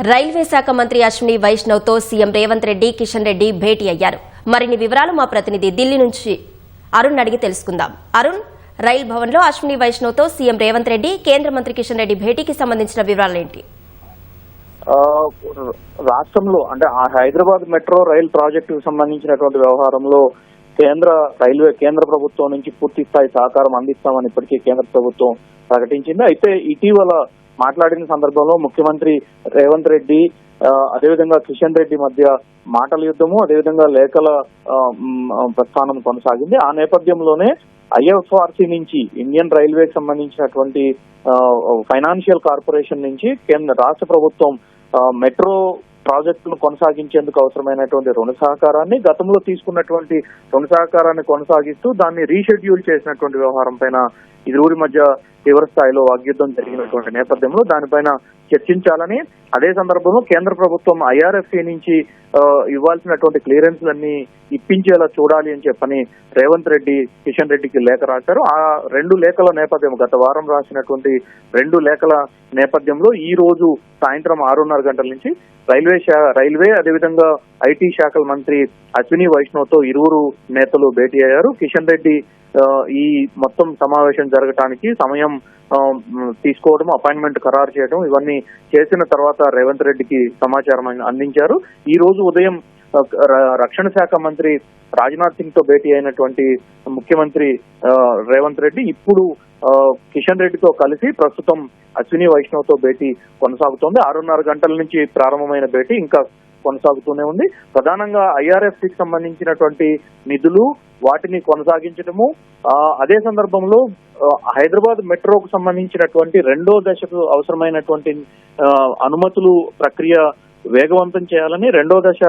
Railway శాఖ మంత్రి Ashwini వైష్ణవ్తో CM Revanth Reddy, Kishan Reddy భేటీ అయ్యారు. మరిన్ని వివరాలు మా ప్రతినిధి ఢిల్లీ నుంచి అరుణ్ అడిగి తెలుసుకుందాం. అరుణ్, రైల్ భవన్లో అశ్విని వైష్ణవ్తో సీఎం రేవంత్ రెడ్డి, కేంద్ర మంత్రి కిషన్ రెడ్డి భేటీకి సంబంధించిన వివరాలేంటి? రాష్ట్రంలో అంటే హైదరాబాద్ మెట్రో రైల్ ప్రాజెక్టుకు సంబంధించినటువంటి వ్యవహారంలో కేంద్ర ప్రభుత్వం నుంచి పూర్తి స్థాయి సహకారం అందిస్తామని ఇప్పటికీ కేంద్ర ప్రభుత్వం ప్రకటించింది. అయితే ఇటీవల మాట్లాడిన సందర్భంలో ముఖ్యమంత్రి రేవంత్ రెడ్డి అదేవిధంగా కిషన్ రెడ్డి మధ్య మాటల యుద్ధము, అదేవిధంగా లేఖల ప్రస్థానం కొనసాగింది. ఆ నేపథ్యంలోనే ఐఎఫ్ఆర్సీ నుంచి ఇండియన్ రైల్వేకి సంబంధించినటువంటి ఫైనాన్షియల్ కార్పొరేషన్ నుంచి రాష్ట్ర ప్రభుత్వం మెట్రో ప్రాజెక్టును కొనసాగించేందుకు అవసరమైనటువంటి రుణ సహకారాన్ని, గతంలో తీసుకున్నటువంటి రుణ సహకారాన్ని కొనసాగిస్తూ దాన్ని రీషెడ్యూల్ చేసినటువంటి వ్యవహారం పైన ఇరువురి మధ్య తీవ్ర స్థాయిలో వాగ్యుద్ధం జరిగినటువంటి నేపథ్యంలో దానిపైన చర్చించాలని, అదే సందర్భంలో కేంద్ర ప్రభుత్వం ఐఆర్ఎఫ్సి నుంచి ఇవ్వాల్సినటువంటి క్లియరెన్స్లన్నీ ఇప్పించేలా చూడాలి అని చెప్పని రేవంత్ రెడ్డి కిషన్ రెడ్డికి లేఖ రాశారు. ఆ రెండు లేఖల నేపథ్యం, గత వారం రాసినటువంటి రెండు లేఖల నేపథ్యంలో ఈ రోజు సాయంత్రం 6:30 గంటల నుంచి రైల్వే అదేవిధంగా ఐటీ శాఖల మంత్రి అశ్విని వైష్ణవ్తో ఇరువురు నేతలు భేటీ అయ్యారు. కిషన్ రెడ్డి ఈ మొత్తం సమావేశం జరగటానికి సమయం తీసుకోవడం, అపాయింట్మెంట్ ఖరారు చేయడం, ఇవన్నీ చేసిన తర్వాత రేవంత్ రెడ్డికి సమాచారం అందించారు. ఈ రోజు ఉదయం రక్షణ శాఖ మంత్రి రాజ్నాథ్ సింగ్ తో భేటీ అయినటువంటి ముఖ్యమంత్రి రేవంత్ రెడ్డి ఇప్పుడు కిషన్ రెడ్డితో కలిసి ప్రస్తుతం అశ్విని వైష్ణవ్ తో భేటీ కొనసాగుతోంది. 6:30 గంటల నుంచి ప్రారంభమైన భేటీ ఇంకా కొనసాగుతూనే ఉంది. ప్రధానంగా ఐఆర్ఎఫ్సికి సంబంధించినటువంటి నిధులు, వాటిని కొనసాగించడము, అదే సందర్భంలో హైదరాబాద్ మెట్రోకు సంబంధించినటువంటి రెండో దశకు అవసరమైనటువంటి అనుమతులు ప్రక్రియ వేగవంతం చేయాలని, రెండో దశ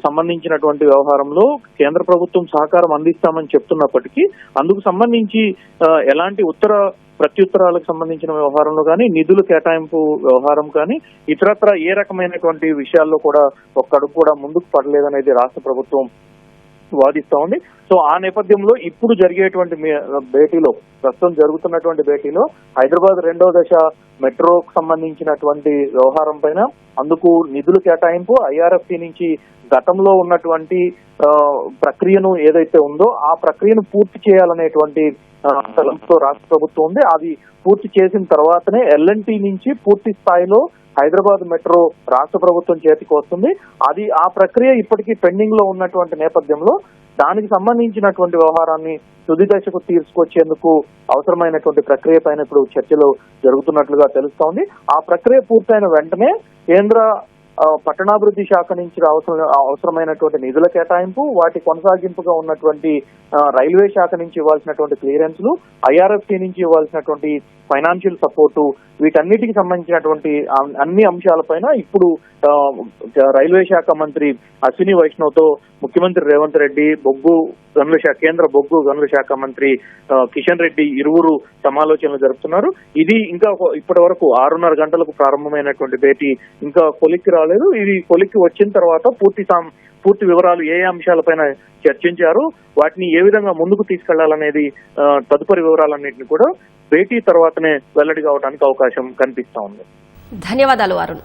సంబంధించినటువంటి వ్యవహారంలో కేంద్ర ప్రభుత్వం సహకారం అందిస్తామని చెప్తున్నప్పటికీ అందుకు సంబంధించి ఎలాంటి ప్రత్యుత్తరాలకు సంబంధించిన వ్యవహారంలో కానీ, నిధుల కేటాయింపు వ్యవహారం కానీ, ఇతరత్ర ఏ రకమైనటువంటి విషయాల్లో కూడా ఒక్కడుగు కూడా ముందుకు పడలేదనేది రాష్ట్ర ప్రభుత్వం వాదిస్తా ఉంది. సో ఆ నేపథ్యంలో ఇప్పుడు జరిగేటువంటి భేటీలో, ప్రస్తుతం జరుగుతున్నటువంటి భేటీలో హైదరాబాద్ రెండో దశ మెట్రోకు సంబంధించినటువంటి వ్యవహారం పైన, అందుకు నిధులు కేటాయింపు, ఐఆర్ఎఫ్సి నుంచి గతంలో ఉన్నటువంటి ప్రక్రియను ఏదైతే ఉందో ఆ ప్రక్రియను పూర్తి చేయాలనేటువంటి తలంపుతో రాష్ట్ర ప్రభుత్వం ఉంది. అది పూర్తి చేసిన తర్వాతనే ఎల్ఎన్టీ నుంచి పూర్తి స్థాయిలో హైదరాబాద్ మెట్రో రాష్ట్ర ప్రభుత్వం చేతికి వస్తుంది. ఆ ప్రక్రియ ఇప్పటికీ పెండింగ్ లో ఉన్నటువంటి నేపథ్యంలో దానికి సంబంధించినటువంటి వ్యవహారాన్ని తుది దశకు తీసుకొచ్చేందుకు అవసరమైనటువంటి ప్రక్రియ పైన ఇప్పుడు చర్చలు జరుగుతున్నట్లుగా తెలుస్తోంది. ఆ ప్రక్రియ పూర్తయిన వెంటనే కేంద్ర పట్టణాభివృద్ధి శాఖ నుంచి అవసరమైనటువంటి నిధుల కేటాయింపు, వాటి కొనసాగింపుగా ఉన్నటువంటి రైల్వే శాఖ నుంచి ఇవ్వాల్సినటువంటి క్లియరెన్స్లు, ఐఆర్ఎఫ్సి నుంచి ఇవ్వాల్సినటువంటి ఫైనాన్షియల్ సపోర్టు, వీటన్నిటికి సంబంధించినటువంటి అన్ని అంశాలపైన ఇప్పుడు రైల్వే శాఖ మంత్రి అశ్విని వైష్ణవ్ తో ముఖ్యమంత్రి రేవంత్ రెడ్డి, కేంద్ర బొగ్గు గనుల శాఖ మంత్రి కిషన్ రెడ్డి ఇరువురు సమాలోచనలు జరుపుతున్నారు. ఇది ఇంకా ఇప్పటి వరకు 6:30 గంటలకు ప్రారంభమైనటువంటి భేటీ ఇంకా కొలిక్కి రాలేదు. ఇది కొలిక్కి వచ్చిన తర్వాత పూర్తి వివరాలు ఏ అంశాలపైన చర్చించారు, వాటిని ఏ విధంగా ముందుకు తీసుకెళ్లాలనేది తదుపరి వివరాలన్నింటినీ కూడా భేటీ తర్వాతనే వెల్లడి కావడానికి అవకాశం కనిపిస్తా ఉంది. ధన్యవాదాలు అరుణ్.